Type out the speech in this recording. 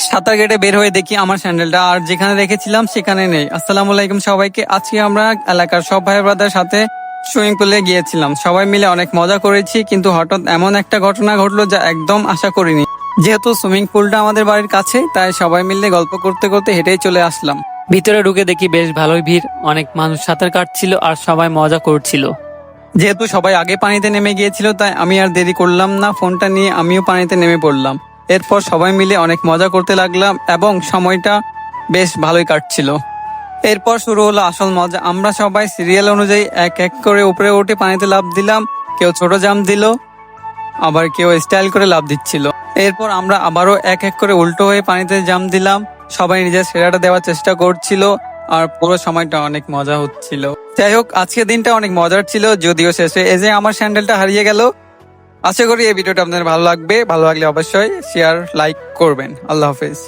সাঁতার কেটে বের হয়ে দেখি আমার স্যান্ডেলটা আর যেখানে রেখেছিলাম সেখানে নেই। আসসালামু আলাইকুম সবাইকে। আজকে আমরা এলাকার সব ভাই ব্রাদার সাথে সুইমিং পুলে গিয়েছিলাম। সবাই মিলে অনেক মজা করেছি, কিন্তু হঠাৎ এমন একটা ঘটনা ঘটলো যা একদম আশা করিনি। যেহেতু সুইমিং পুলটা আমাদের বাড়ির কাছে, তাই সবাই মিলে গল্প করতে করতে হেঁটেই চলে আসলাম। ভিতরে ঢুকে দেখি বেশ ভালোই ভিড়, অনেক মানুষ সাঁতার কাটছিল আর সবাই মজা করছিল। যেহেতু সবাই আগে পানিতে নেমে গিয়েছিল, তাই আমি আর দেরি করলাম না, ফোনটা নিয়ে আমিও পানিতে নেমে পড়লাম। এরপর সবাই মিলে অনেক মজা করতে লাগলাম এবং সময়টা বেশ ভালোই কাটছিল। এরপর শুরু হলো আসল মজা। আমরা সবাই সিরিয়াল অনুযায়ী এক এক করে উপরে উঠে পানিতে লাফ দিলাম। কেউ ছোট জাম্প দিল, আবার কেউ স্টাইল করে লাফ দিচ্ছিল। এরপর আমরা আবারও এক এক করে উল্টো হয়ে পানিতে জাম্প দিলাম। সবাই নিজের সেরাটা দেওয়ার চেষ্টা করছিল আর পুরো সময়টা অনেক মজা হচ্ছিল। যাই হোক, আজকের দিনটা অনেক মজার ছিল, যদিও শেষে এই যে আমার স্যান্ডেলটা হারিয়ে গেল। আশা করি এই ভিডিওটা আপনাদের ভালো লাগবে। ভালো লাগলে অবশ্যই শেয়ার লাইক করবেন। আল্লাহ হাফেজ।